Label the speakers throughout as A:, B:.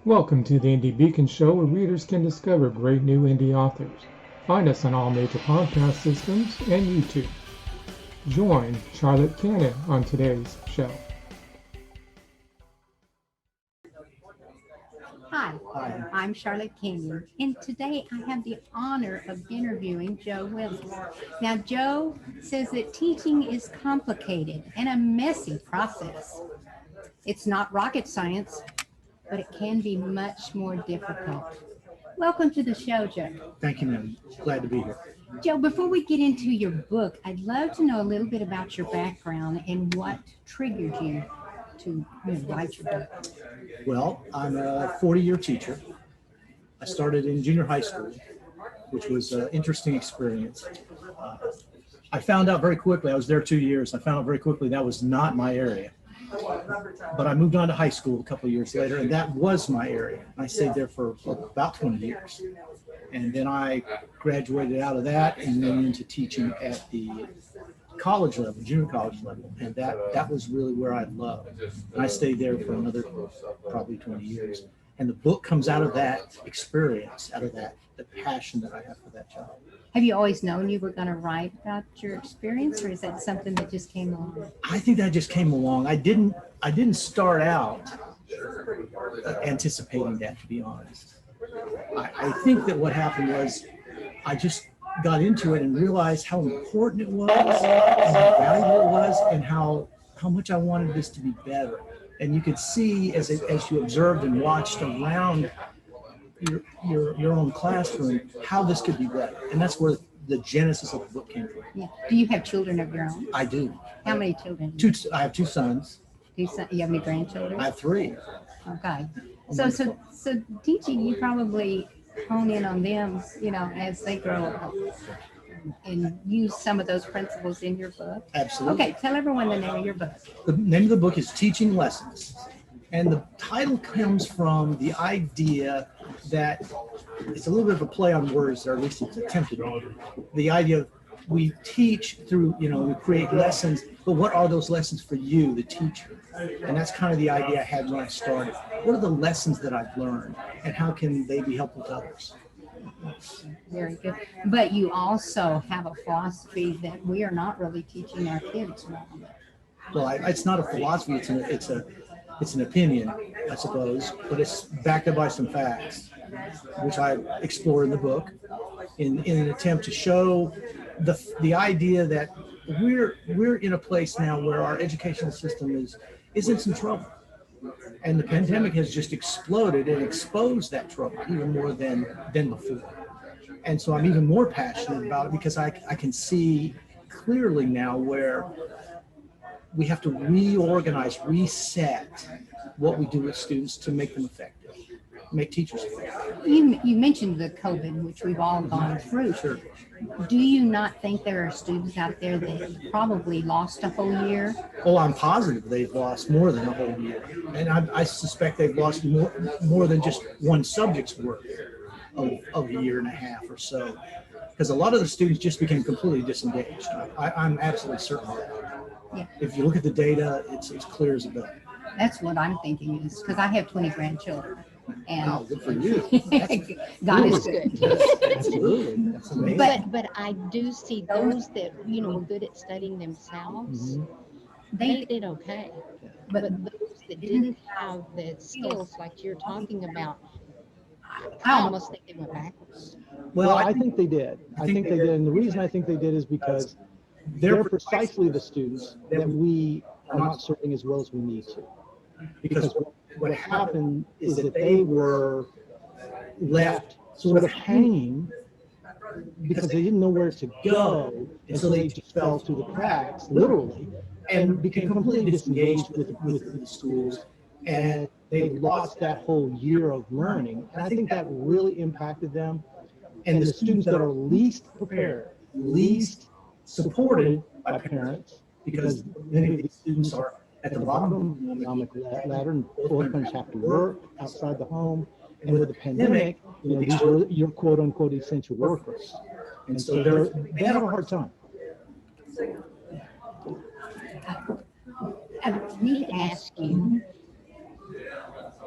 A: Welcome to the Indie Beacon Show, where readers can discover great new indie authors. Find us on all major podcast systems and YouTube. Join Charlotte Canion on today's show.
B: Hi, I'm Charlotte Canion, and today I have the honor of interviewing Joe Willis. Now, Joe says that teaching is complicated and a messy process. It's not rocket science, but it can be much more difficult. Welcome to the show, Joe.
C: Thank you, ma'am. Glad to be here.
B: Joe, before we get into your book, I'd love to know a little bit about your background and what triggered you to write your book.
C: Well, I'm a 40-year teacher. I started in junior high school, which was an interesting experience. I found out very quickly, I was there 2 years, I found out very quickly that was not my area. But I moved on to high school a couple of years later, and that was my area. I stayed there for about 20 years. And then I graduated out of that and then into teaching at the college level, junior college level, and that was really where I loved. And I stayed there for another probably 20 years. And the book comes out of that experience, out of that, the passion that I have for that job.
B: Have you always known you were going to write about your experience, or is that something that just came along?
C: I think that just came along. I didn't start out anticipating that, to be honest. I think that what happened was I just got into it and realized how important it was, and how valuable it was, and how much I wanted this to be better. And you could see as you observed and watched around your own classroom how this could be better. And that's where the genesis of the book came from.
B: Yeah. Do you have children of your own?
C: I do.
B: How many children?
C: I have 2 sons.
B: You have any grandchildren?
C: I have 3.
B: Okay. So teaching, you probably hone in on them, as they grow up, and use some of those principles in your book.
C: Absolutely.
B: Okay, tell everyone the name of your book.
C: The name of the book is Teaching Lessons. And the title comes from the idea that it's a little bit of a play on words, or at least it's attempted on. The idea of we teach through, we create lessons, but what are those lessons for you, the teacher? And that's kind of the idea I had when I started. What are the lessons that I've learned, and how can they be helpful to others?
B: Very good. But you also have a philosophy that we are not really teaching our kids well.
C: Well, it's not a philosophy, it's an opinion, I suppose, but it's backed up by some facts, which I explore in the book in an attempt to show the idea that we're in a place now where our educational system is in some trouble. And the pandemic has just exploded and exposed that trouble even more than before. And so I'm even more passionate about it because I can see clearly now where we have to reorganize, reset what we do with students to make them effective, make teachers effective.
B: You mentioned the COVID, which we've all gone through.
C: Sure.
B: Do you not think there are students out there that probably lost a whole year?
C: Oh, I'm positive they've lost more than a whole year. And I suspect they've lost more than just one subject's worth of a year and a half or so. Because a lot of the students just became completely disengaged. I'm absolutely certain of that.
B: Yeah.
C: If you look at the data, it's clear as a bell.
B: That's what I'm thinking, is because I have 20 grandchildren. And
C: Wow, good for you.
B: God is good.
C: Absolutely. That's amazing.
D: But I do see those that were good at studying themselves.
B: They
D: They did okay, but those that didn't have the skills like you're talking about, I almost think they went backwards.
E: Well, I think they did. I think they did. And the reason I think they did is because they're precisely the students that we are not serving as well as we need to. Because what happened is that they were left sort of hanging because they didn't know where to go, and so they just fell through the cracks, literally, and became completely disengaged with the schools, and they lost that whole year of learning. And I think that really impacted them. And the students that are least prepared, least supported by parents, because many of these students are at the bottom of the economic ladder and both parents have to work outside the home. And with the pandemic, these are your quote unquote essential workers. And so they have a hard time.
B: I need to ask you,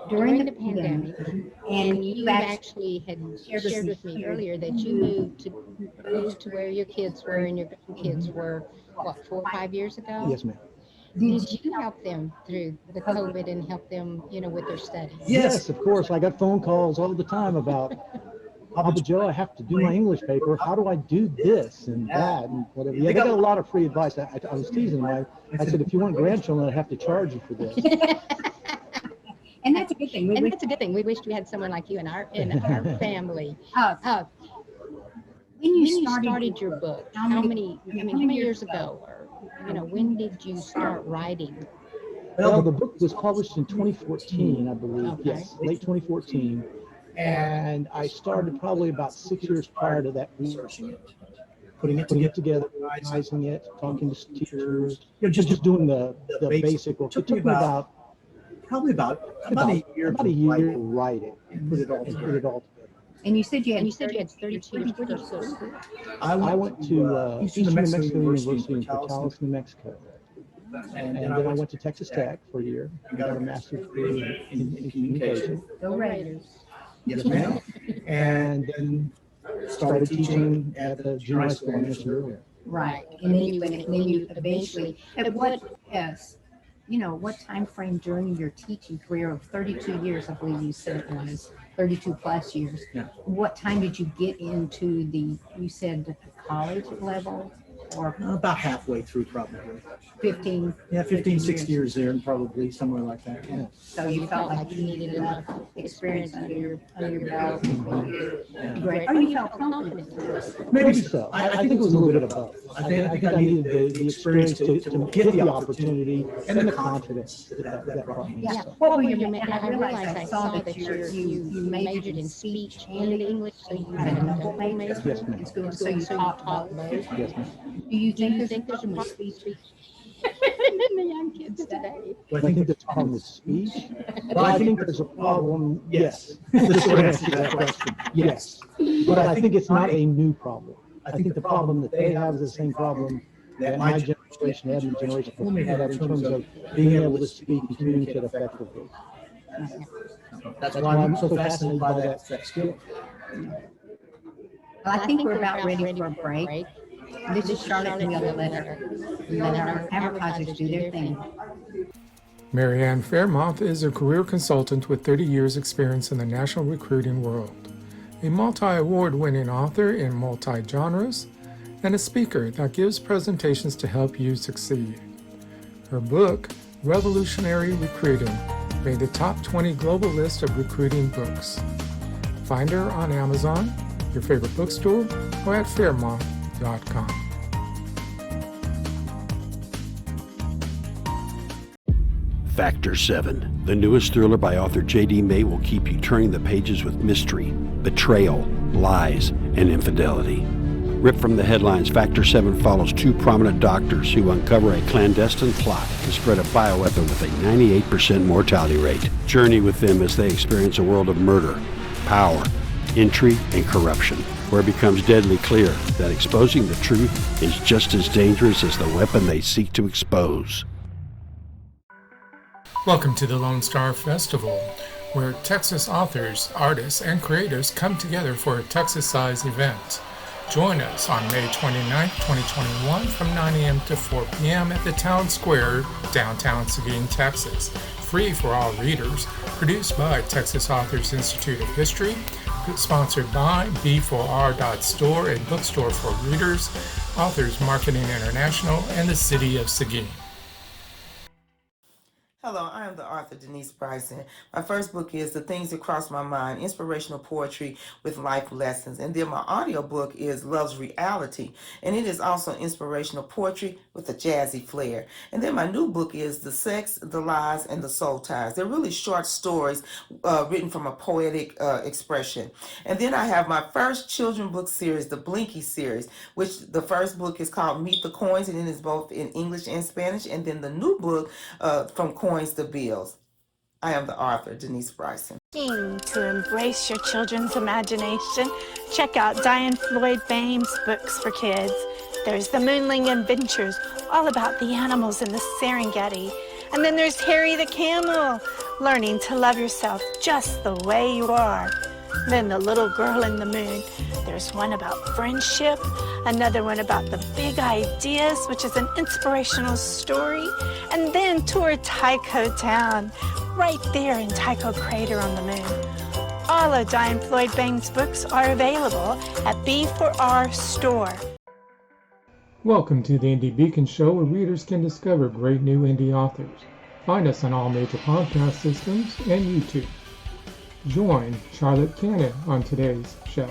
D: during the pandemic, and you
B: actually
D: actually had shared with me earlier that you moved to where your kids were and your grandkids were, what, 4 or 5 years ago?
E: Yes, ma'am.
D: Did you help them through the COVID and help them, with their studies?
E: Yes, of course. I got phone calls all the time about, Papa Joe, I have to do my English paper. How do I do this and that and whatever? Yeah, they got a lot of free advice. I was teasing them. I said, if you want grandchildren, I have to charge you for this.
B: And that's a good thing.
D: And that's a good thing. We wished we had someone like you in our family. When you started your book, how many years ago, or when did you start writing?
E: Well, the book was published in 2014, I believe.
D: Okay.
E: Yes, late 2014. And I started probably about 6 years prior to that, researching it, putting it together, organizing it, talking to teachers, just doing the basic work. It took me about a year to write it and put it all together.
B: And you said you had
D: 32 years. Where did you go to school?
E: I went to Eastern New Mexico University in Charlotte, New Mexico. And then I went to Texas Tech for a year and got a master's degree in communication.
B: Go Raiders.
C: Yes, ma'am.
E: And then started teaching at the junior high school I mentioned earlier.
B: Right. And then you eventually, at what time frame during your teaching career of 32 years, I believe you said it was, 32 plus years, what time did you get into you said college level? Or
C: about halfway through, probably.
B: 15?
C: Yeah, 15, 16 years there, and probably somewhere like that. Yeah.
B: So you felt like you needed enough experience under your belt. Great. Oh, you felt confident.
E: Maybe so. I think it was a little bit of both. I think I needed the experience to get the opportunity and the confidence that brought me.
B: Yeah.
E: So.
B: What were your I realized I saw that you majored in speech and English, so you had a double major
E: Yes, ma'am.
B: in school, so you taught both.
E: Yes, ma'am.
B: Do you think there's more speech in the young kids today?
E: Do I think there's a problem with speech? Well, I think there's a problem, yes. The short answer to that question, yes. But I think it's not a new problem. I think the problem that they have is the same problem that my generation had and the generation before me had in terms of being able to speak and communicate effectively.
C: That's why I'm so fascinated by that skill.
B: Well, I think we're about ready for a break. This is Charlotte, and we'll let our advertisers do their thing.
A: Marianne Fairmouth is a career consultant with 30 years experience in the national recruiting world, a multi-award winning author in multi-genres, and a speaker that gives presentations to help you succeed. Her book, Revolutionary Recruiting, made the top 20 global list of recruiting books. Find her on Amazon, your favorite bookstore, or at fairmouth.com.
F: Factor 7, the newest thriller by author J.D. May, will keep you turning the pages with mystery, betrayal, lies, and infidelity. Ripped from the headlines, Factor 7 follows two prominent doctors who uncover a clandestine plot to spread a bioweapon with a 98% mortality rate. Journey with them as they experience a world of murder, power, intrigue, and corruption, where it becomes deadly clear that exposing the truth is just as dangerous as the weapon they seek to expose.
A: Welcome to the Lone Star Festival, where Texas authors, artists, and creators come together for a Texas-sized event. Join us on May 29, 2021 from 9 a.m. to 4 p.m. at the Town Square, downtown Seguin, Texas. Free for all readers, produced by Texas Authors Institute of History, sponsored by B4R.store, a bookstore for readers, Authors Marketing International, and the City of Seguin.
G: Hello, I am the author Denise Bryson. My first book is The Things That Cross My Mind, Inspirational Poetry with Life Lessons. And then my audio book is Love's Reality. And it is also inspirational poetry with a jazzy flair. And then my new book is The Sex, the Lies, and the Soul Ties. They're really short stories written from a poetic expression. And then I have my first children book series, the Blinky series, which the first book is called Meet the Coins, and it is both in English and Spanish. And then the new book, From Coins to Bills. I am the author, Denise Bryson.
H: To embrace your children's imagination, check out Diane Floyd Bame's books for kids. There's The Moonling Adventures, all about the animals in the Serengeti. And then there's Harry the Camel, learning to love yourself just the way you are. Then The Little Girl in the Moon. There's one about friendship, another one about the big ideas, which is an inspirational story, and then Tour Tycho Town, right there in Tycho Crater on the moon. All of Diane Floyd Bain's books are available at B4R Store.
A: Welcome to the Indie Beacon Show, where readers can discover great new indie authors. Find us on all major podcast systems and YouTube. Join Charlotte Canion on today's show.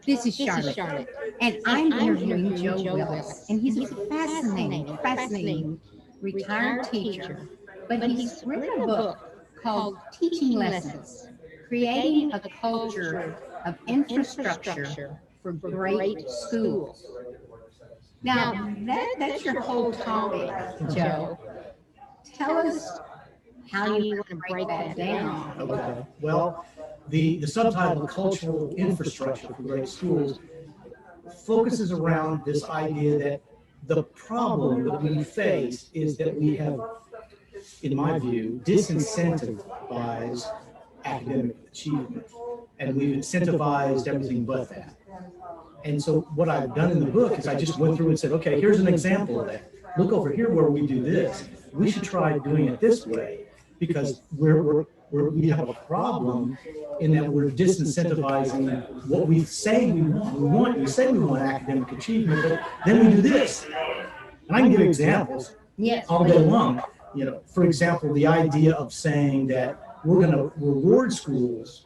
B: This is Charlotte, and I'm interviewing Joe Willis, and he's a fascinating retired teacher, but he's written a book called Teaching Lessons, Creating a Culture of Infrastructure for Great Schools. Now, that's your whole topic, Joe. Tell us how you want to break that down.
C: Okay. Well, the subtitle, Cultural Infrastructure for Great Schools, focuses around this idea that the problem that we face is that we have, in my view, disincentivized academic achievement. And we've incentivized everything but that. And so what I've done in the book is I just went through and said, okay, here's an example of that. Look over here where we do this. We should try doing it this way, because we have a problem in that we're disincentivizing what we say we want. We say we want academic achievement, but then we do this. And I can give examples all day long. You know, for example, the idea of saying that we're going to reward schools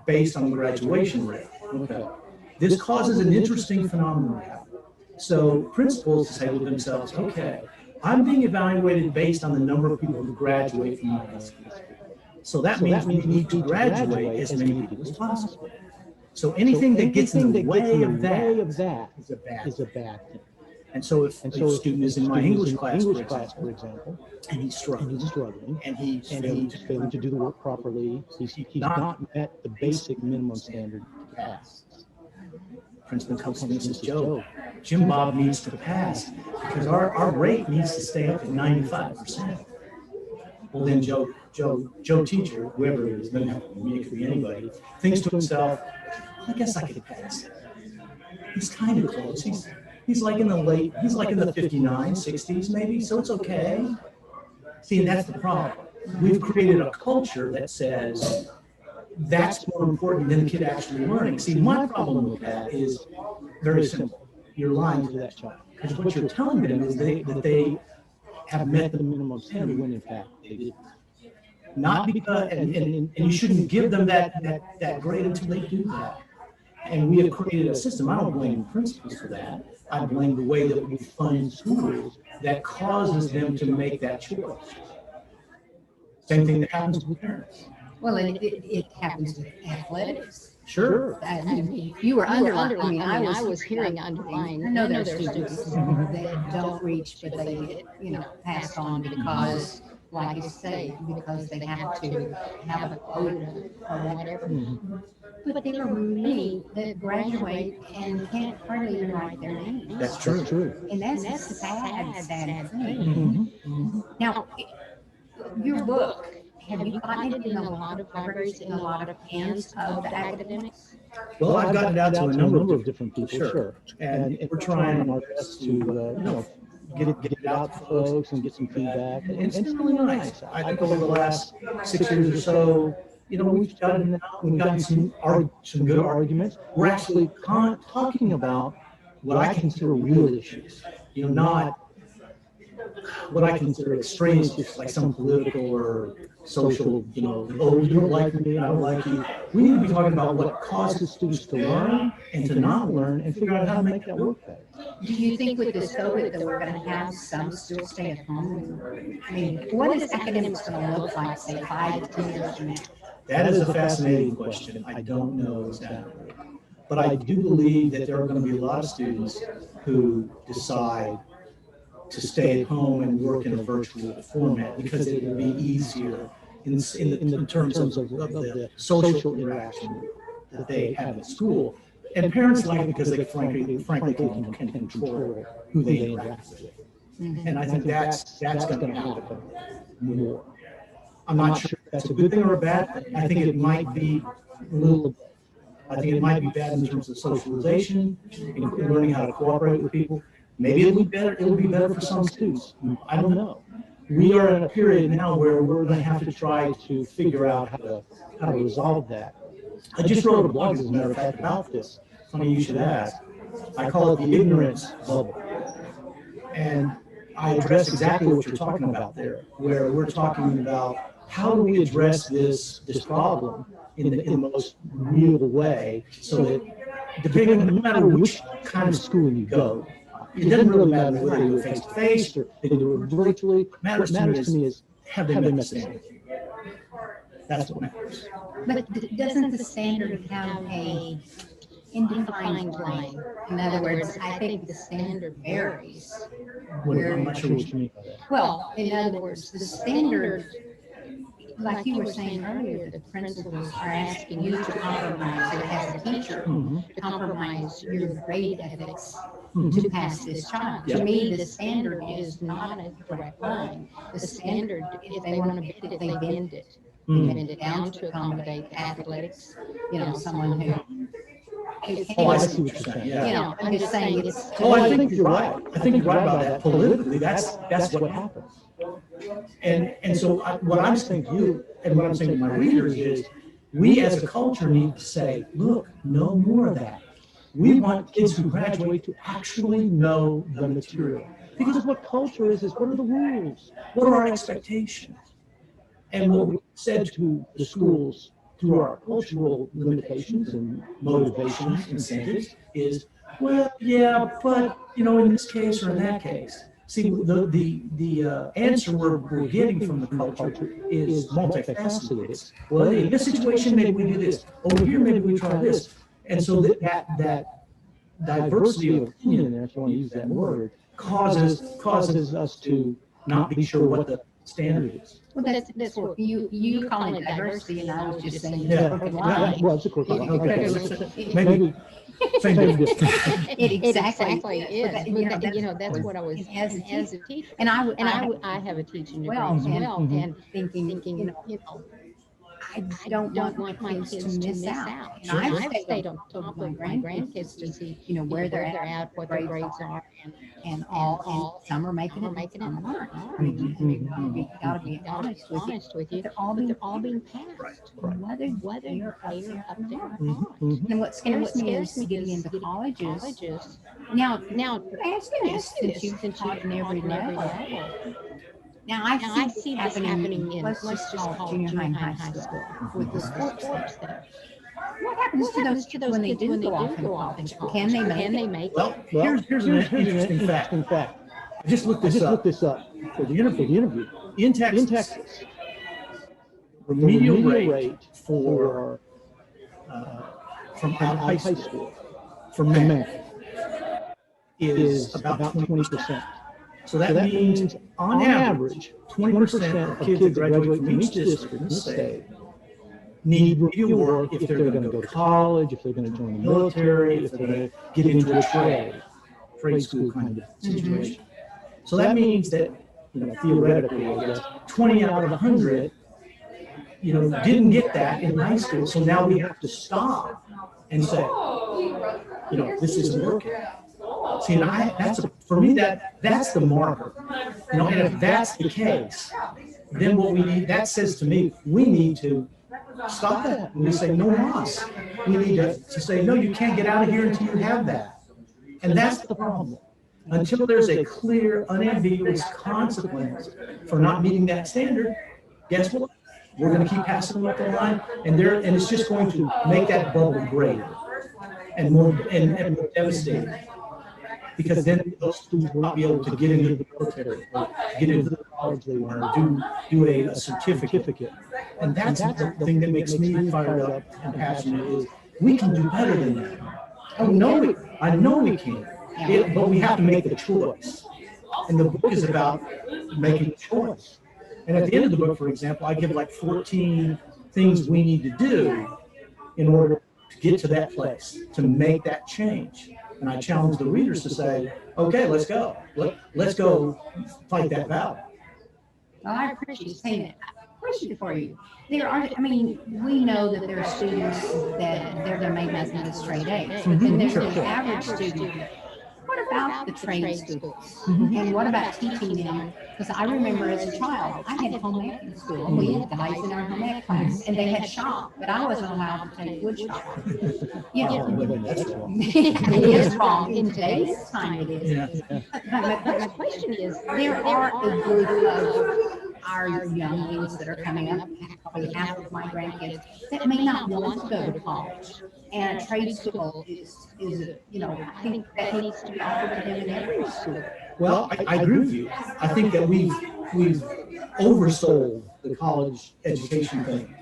C: based on the graduation rate. Okay. This causes an interesting phenomenon. So principals say to themselves, okay, I'm being evaluated based on the number of people who graduate from my high school. So that means we need to graduate as many people as possible. So anything that gets in the way of that is a bad thing. And so if a student is in my English class, for example, and he's struggling, and he's failing to do the work properly, he's not met the basic minimum standard to pass. Principal comes to me and says, Joe, Jim Bob needs to pass because our rate needs to stay up at 95%. Well, then Joe teacher, whoever it is, doesn't have to be me, it could be anybody, thinks to himself, I guess I could pass. He's kind of close. He's like in the 59, 60s maybe, so it's okay. See, and that's the problem. We've created a culture that says that's more important than the kid actually learning. See, my problem with that is very simple. You're lying to that child. Because what you're telling them is that they have met the minimum standard when in fact they didn't. Not because, and you shouldn't give them that grade until they do that. And we have created a system. I don't blame principals for that. I blame the way that we fund schools that causes them to make that choice. Same thing that happens with parents.
B: Well, it happens with athletics.
C: Sure.
B: I mean, you were underlining. I was
D: hearing underlying.
B: I know there's students that don't reach, but they get, passed on because, like you say, because they have to have a quota or whatever. But there are many that graduate and can't hardly even write their names.
C: That's true.
B: And that's a sad thing. Now, your book, have you gotten it in a lot of libraries, in a lot of hands of the academics?
C: Well, I've gotten it out to a number of different people, sure. And we're trying our best to get it out to folks and get some feedback. And it's really nice. I think over the last 6 years or so, we've gotten some good arguments. We're actually talking about what I consider real issues, not what I consider extreme issues like some political or social, oh, you don't like me, I don't like you. We need to be talking about what causes students to learn and to not learn and figure out how to make that work better.
B: Do you think with this COVID that we're going to have some still stay at home? I mean, what is academics going to look like, say, 5 to 10 years from now?
C: That is a fascinating question. I don't know exactly. But I do believe that there are going to be a lot of students who decide to stay at home and work in a virtual format because it will be easier in terms of the social interaction that they have at school. And parents like it because they frankly can control who they interact with. And I think that's going to happen more. I'm not sure if that's a good thing or a bad thing. I think it might be a little. I think it might be bad in terms of socialization and learning how to cooperate with people. Maybe it'll be better. It'll be better for some students. I don't know. We are in a period now where we're going to have to try to figure out how to resolve that. I just wrote a blog, as a matter of fact, about this. Funny you should ask. I call it the ignorance bubble, and I address exactly what you're talking about there, where we're talking about how do we address this problem in the most real way, so that no matter which kind of school you go, it doesn't really matter whether you do it face to face or they do it virtually. What matters to me is have they met the standard. That's what matters.
B: But doesn't the standard have a indefined line? In other words, I think the standard varies.
C: I'm not sure what you mean by that.
B: Well, in other words, the standard, like you were saying earlier, the principals are asking you to compromise it as a teacher, to compromise your grade ethics to pass this child. To me, the standard is not a direct line. The standard, if they want to bend it, they bend it. They bend it down to accommodate the athletics, someone who
C: Oh, I see what you're saying. Yeah.
B: I'm just saying it's.
C: Oh, I think you're right. I think you're right about that. Politically, that's what happens. And so what I'm saying to you and what I'm saying to my readers is, we as a culture need to say, look, no more of that. We want kids who graduate to actually know the material. Because what culture is what are the rules? What are our expectations? And what we said to the schools through our cultural limitations and motivations, incentives, is, well, yeah, but, in this case or in that case. See, the answer we're getting from the culture is multifaceted. It's, well, in this situation, maybe we do this. Over here, maybe we try this. And so that diversity of opinion, if you want to use that word, causes us to not be sure what the standard is.
B: Well, that's what you call it diversity, and I was just saying
C: Yeah.
B: it's a crooked line.
E: Well, it's a crooked line.
C: Okay. Maybe same difference.
B: It exactly
D: is.
B: But
D: that's what I was
B: as a
D: teacher.
B: And
D: I have a teaching degree as well, and
B: thinking, I don't want my kids to miss out. And I've stayed on top of my grandkids to see, where they're at, what their grades are, and all. Some are making it, some aren't. I mean, you gotta be honest with you. They're all being passed, whether they're up there or not. And what scares me is getting into colleges. Now, ask you this, since you've taught in every level. Now, I see this happening in, let's just call junior high and high school, with the sports there. What happens to those kids when they do go off in college? Can they make it?
C: Well, here's an interesting fact. I just looked this up for the interview. In Texas, remedial rate for from out of high school for men is about 20%. So that means, on average, 20% of kids that graduate from each district in the state need remedial work if they're going to go to college, if they're going to join the military, if they're going to get into a trade school kind of situation. So that means that, theoretically, I guess, 20 out of 100, didn't get that in high school. So now we have to stop and say, this isn't working. See, and for me, that's the marker. And if that's the case, then what we need, that says to me, we need to stop that. And we say, no loss. We need to say, no, you can't get out of here until you have that. And that's the problem. Until there's a clear, unambiguous consequence for not meeting that standard, guess what? We're going to keep passing them up the line, and it's just going to make that bubble greater and more devastating. Because then those students will not be able to get into the military or get into the college they want to do a certificate. And that's the thing that makes me fired up and passionate is we can do better than that. I know we can, but we have to make a choice. And the book is about making a choice. And at the end of the book, for example, I give like 14 things we need to do in order to get to that place, to make that change. And I challenge the readers to say, okay, let's go. Let's go fight that battle.
B: Well, I appreciate you saying that. Question for you. There are, I mean, we know that there are students that they're going to make nothing but straight A's, but then there's the average student. What about the trade schools? And what about teaching them? Because I remember as a child, I had home ec in school. We had guys in our home ec class, and they had shop, but I wasn't allowed to take wood shop. You know, it is wrong. In today's time, it is. But my question is, there are a group of our younglings that are coming up, probably half of my grandkids, that may not want to go to college. And a trade school is, you know, I think that needs to be offered to them in every school.
C: Well, I agree with you. I think that we've oversold the college education thing.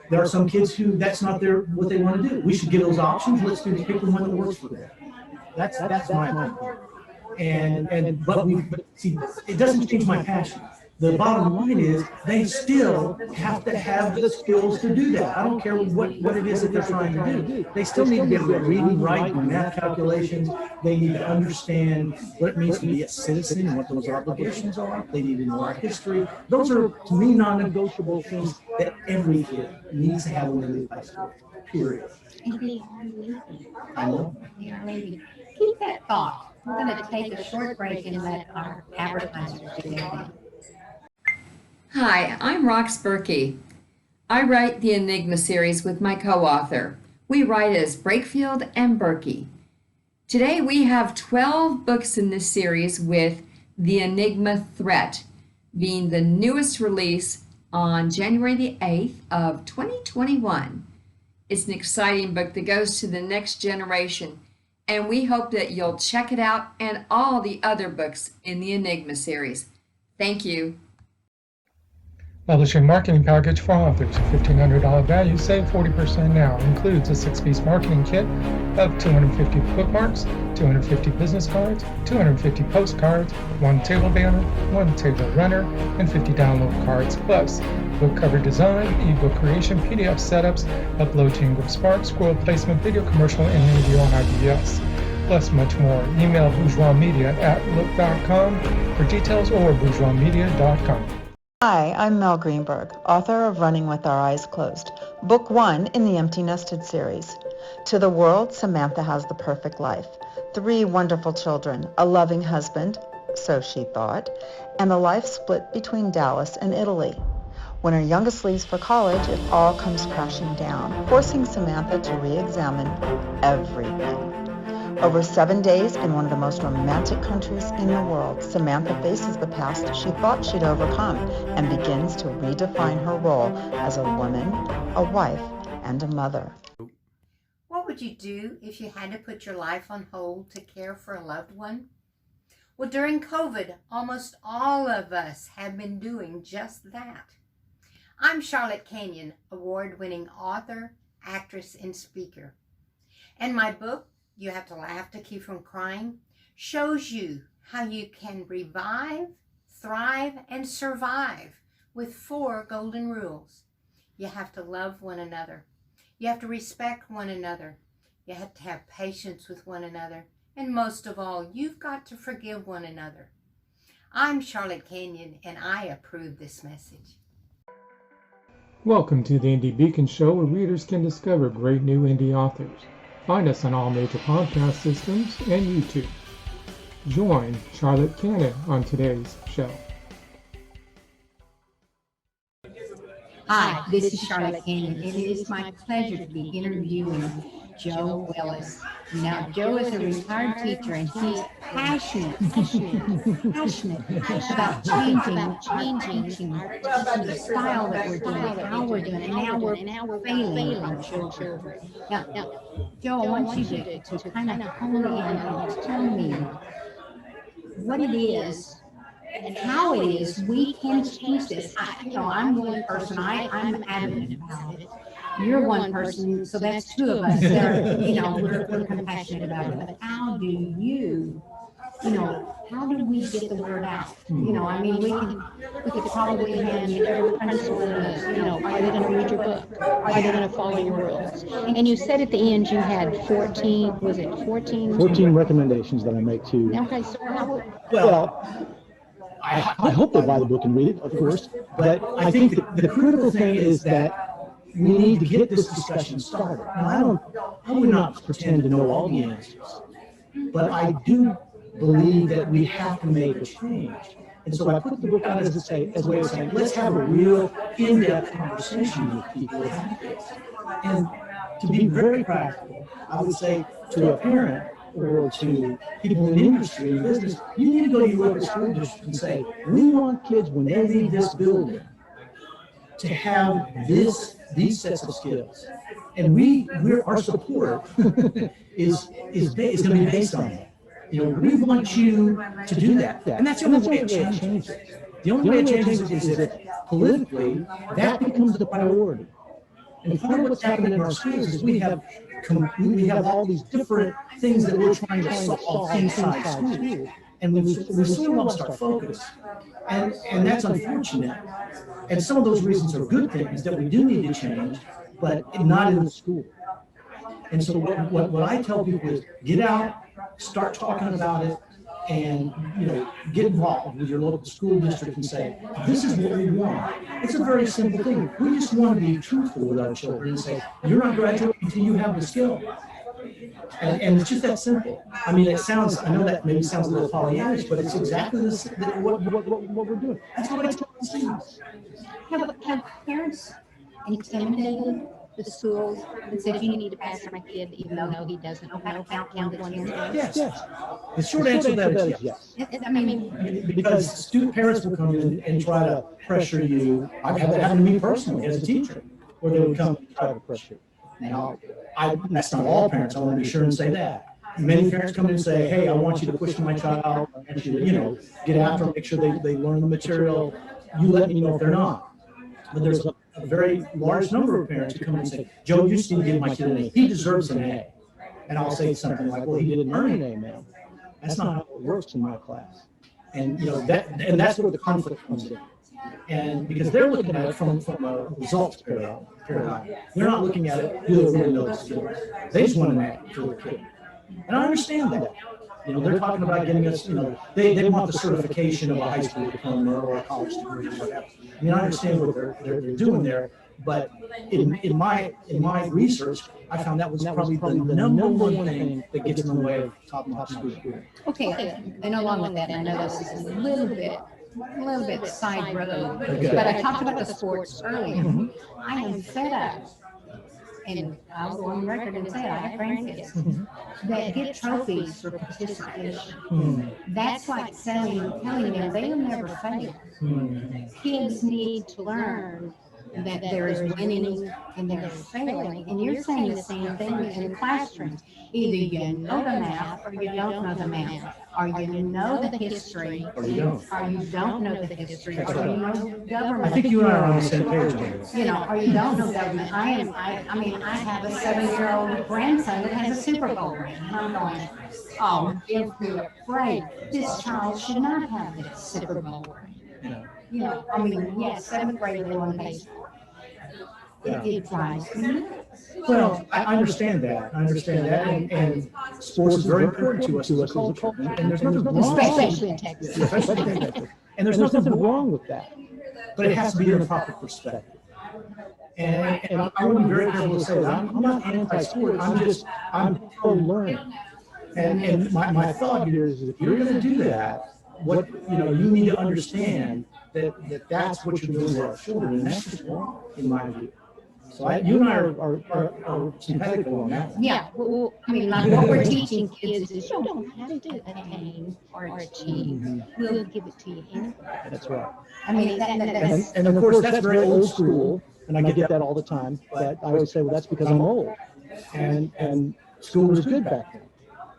C: There are some kids who that's not what they want to do. We should give those options. Let students pick the one that works for them. That's my opinion. But see, it doesn't change my passion. The bottom line is they still have to have the skills to do that. I don't care what it is that they're trying to do. They still need to be able to read and write and math calculations. They need to understand what it means to be a citizen and what those obligations are. They need to know our history. Those are, to me, non-negotiable things that every kid needs to have when they leave high school, period. I know.
B: Keep that thought. We're going to take a short break and let our advertisers do their thing.
I: Hi, I'm Rox Berkey. I write the Enigma series with my co-author. We write as Brakefield and Berkey. Today we have 12 books in this series, with The Enigma Threat being the newest release on January the 8th of 2021. It's an exciting book that goes to the next generation, and we hope that you'll check it out and all the other books in the Enigma series. Thank you.
A: Publishing marketing package for authors. $1,500 value, save 40% now. Includes a 6-piece marketing kit of 250 bookmarks, 250 business cards, 250 postcards, 1 table banner, 1 table runner, and 50 download cards, plus book cover design, ebook creation, PDF setups, upload to Ingram Spark, scroll placement, video commercial, and video on IBS. Plus much more. Email bourgeoismedia@look.com for details or bourgeoismedia.com.
J: Hi, I'm Mel Greenberg, author of Running with Our Eyes Closed, book 1 in the Empty Nested series. To the world, Samantha has the perfect life. 3 wonderful children, a loving husband, so she thought, and a life split between Dallas and Italy. When her youngest leaves for college, it all comes crashing down, forcing Samantha to re-examine everything. Over 7 days in one of the most romantic countries in the world, Samantha faces the past she thought she'd overcome and begins to redefine her role as a woman, a wife, and a mother.
B: What would you do if you had to put your life on hold to care for a loved one? Well, during COVID, almost all of us have been doing just that. I'm Charlotte Canion, award-winning author, actress, and speaker. And my book, You Have to Laugh to Keep from Crying, shows you how you can revive, thrive, and survive with 4 golden rules. You have to love one another. You have to respect one another. You have to have patience with one another. And most of all, you've got to forgive one another. I'm Charlotte Canion, and I approve this message.
A: Welcome to the Indie Beacon Show, where readers can discover great new indie authors. Find us on all major podcast systems and YouTube. Join Charlotte Canion on today's show.
B: Hi, this is Charlotte Canion, and it is my pleasure to be interviewing Joe Willis. Now, Joe is a retired teacher, and he's passionate about changing the style that we're doing, how we're doing it, and now we're failing our children. Now, Joe, I want you to kind of hone in and tell me what it is and how it is we can change this. I'm one person, I'm adamant about it. You're one person, so that's 2 of us that are, we're compassionate about it. But how do you how do we get the word out? I mean, we could probably hand every principal in the,
D: Are they going to read your book? Are they going to follow your rules? And you said at the end you had 14, was it 14?
E: 14 recommendations that I make to.
D: Okay, so how,
E: Well, I hope they buy the book and read it, of course, but I think the critical thing is that we need to get this discussion started. Now, I would not pretend to know all the answers, but I do believe that we have to make a change. And so I put the book out as a way of saying, let's have a real in-depth conversation with people about this. And to be very practical, I would say to a parent or to people in the industry and business, you need to go to your local school district and say, we want kids when they leave this building to have these sets of skills. And our support is going to be based on that. We want you to do that. And that's the only way it changes. The only way it changes is if politically that becomes the priority. And part of what's happening in our schools is we have all these different things that we're trying to solve inside schools. And we sort of lost our focus. And that's unfortunate. And some of those reasons are good things that we do need to change, but not in the school. And so what I tell people is get out, start talking about it, and get involved with your local school district and say, this is what we want. It's a very simple thing. We just want to be truthful with our children and say, you're not graduating until you have the skill. And it's just that simple. I mean, I know that maybe sounds a little Pollyannish, but it's exactly what we're doing. That's what I tell the students.
B: Have parents intimidated the schools and said, you need to pass my kid, even though he doesn't know how to count one in?
C: Yes. The short answer to that is yes.
B: I mean,
C: because student parents will come in and try to pressure you. I've had that happen to me personally as a teacher, where they would come and try to pressure you. Now, that's not all parents. I want to be sure and say that. Many parents come in and say, hey, I want you to push my child. I want you to, get after them, make sure they learn the material. You let me know if they're not. But there's a very large number of parents who come in and say, Joe, you just need to give my kid an A. He deserves an A. And I'll say something like, well, he didn't earn an A, ma'am. That's not how it works in my class. And that's where the conflict comes in. And because they're looking at it from a results paradigm. They're not looking at it, do they really know the skills? They just want an A for their kid. And I understand that. They're talking about getting us, they want the certification of a high school diploma or a college degree or whatever. I mean, I understand what they're doing there, but in my research, I found that was probably the number one thing that gets in the way of top-notch school.
B: Okay, and along with that, I know this is a little bit side road,
C: Okay.
B: but I talked about the sports earlier. I am fed up, and I'll go on record and say it, I have grandkids that get trophies for participation. That's like telling them they'll never fail. Kids need to learn that there is winning and there is failing. And you're saying the same thing in classrooms. Either you know the math or you don't know the math. Or you know the history,
C: Or you don't.
B: or you don't know the history,
C: That's
B: or you
C: right.
B: know government.
C: I think you and I are on the same page on this.
B: Or you don't know government. I have a 7-year-old grandson that has a Super Bowl ring. And I'm going, oh, give me a break. This child should not have this Super Bowl ring. Yes, 7th grade they want to pay for it. It drives me nuts.
C: Well, I understand that. And sports is very important to us as a culture. And there's nothing wrong.
D: Especially in Texas.
C: Especially in Texas. And
E: There's nothing wrong with that.
C: but it has to be in a proper perspective. And I want to be very careful to say that I'm not anti-sport. I'm pro-learning. And my thought here is if you're going to do that, you need to understand that's what you're doing to our children, and that's just wrong in my view. So you and I are sympathetical on that one.
B: Yeah, what we're teaching kids is you don't have to attain or achieve. We'll give it to you anyway.
E: That's right.
B: That's,
E: And of course, that's very old school, and I get that all the time. But I always say, well, that's because I'm old, and school was good back then.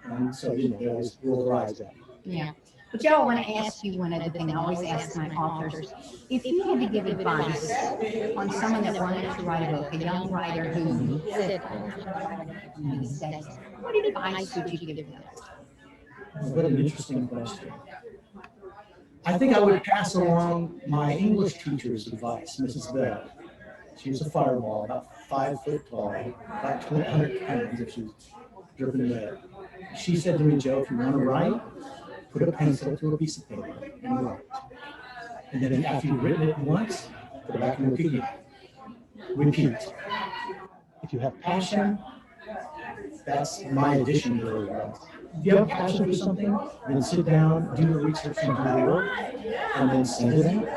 E: And so, they always roll their eyes at it.
B: yeah. But Joe, I want to ask you one other thing I always ask my authors. If you had to give advice on someone that wanted to write a book, a young writer who said, what advice would you give them?
C: What an interesting question. I think I would pass along my English teacher's advice, Mrs. Bell. She was a fireball, about 5 foot tall, about 100 pounds if she was dripping wet. She said to me, Joe, if you want to write, put a pencil to a piece of paper and write. And then after you've written it once, go back and look again. Repeat. If you have passion, that's my addition to the world. If you have passion for something, then sit down, do the research and do the work, and then send it out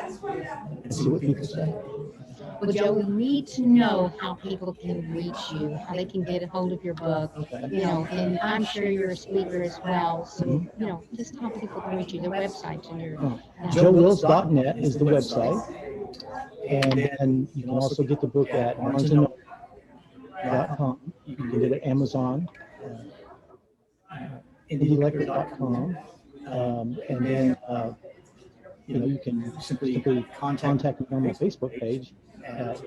C: and see what people say.
D: Well, Joe, we need to know how people can reach you, how they can get a hold of your book, you know, and I'm sure you're a speaker as well. So, you know, just how people can reach you, their websites and your.
E: JoeWillis.net is the website. And then you can also get the book at barnesandnoble.com. You can get it at Amazon, indielectric.com, and then you know, you can simply contact me on my Facebook page at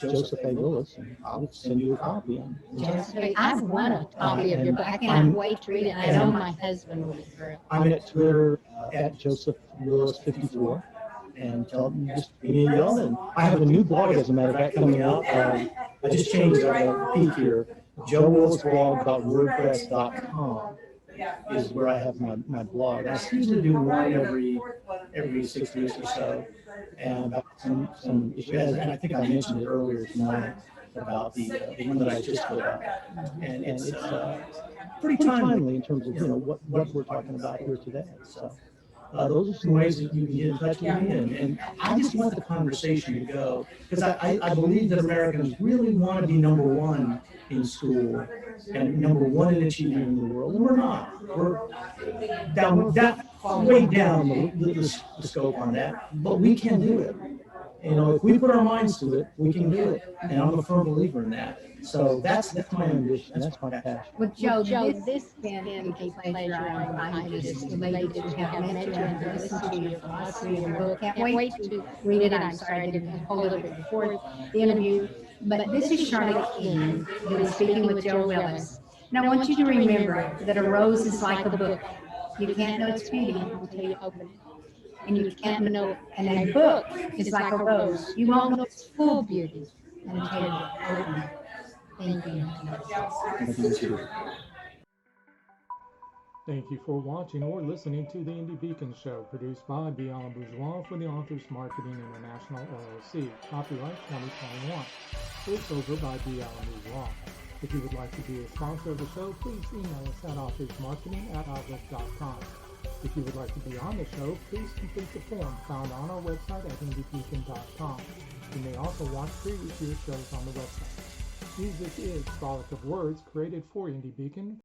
E: Joseph A. Willis, and I'll send you a copy.
D: Joseph, I've won a copy of your book. I cannot wait to read it. I know my husband will be thrilled.
E: I'm at Twitter at Joseph Willis 54. And tell them just give me a yell. And I have a new blog, as a matter of fact, coming out. I just changed the peak here. JoeWillisBlog.wordpress.com is where I have my blog. I usually do one every 6 weeks or so, and about some issues. And I think I mentioned it earlier tonight about the one that I just put out, and it's pretty timely in terms of, you know, what we're talking about here today. So. Those are some ways that you can get in touch with me, and I just want the conversation to go, because I believe that Americans really want to be number one in school and number one in achievement in the world, and we're not. We're way down the scope on that, but we can do it. You know, if we put our minds to it, we can do it, and I'm a firm believer in that. So that's my ambition. That's my passion.
B: Well, Joe, this has been a pleasure and I'm just elated to have met you and to listen to your philosophy and your book. Can't wait to read it. I'm sorry I didn't hold it before the interview. But this is Charlotte Canion, who is speaking with Joe Willis. And I want you to remember that a rose is like a book. You can't know its beauty until you open it. And you can't know, and a book is like a rose. You won't know its full beauty until you open it. Thank you.
A: Thank you for watching or listening to the Indie Beacon Show, produced by Beyond Bourgeois for the Authors Marketing International LLC. Copyright 2021. Voiceover by Beyond Bourgeois. If you would like to be a sponsor of the show, please email us at authorsmarketing@outlook.com. If you would like to be on the show, please complete the form found on our website at indiebeacon.com. You may also watch previous year's shows on the website. Music is Frolic of Words, created for Indie Beacon.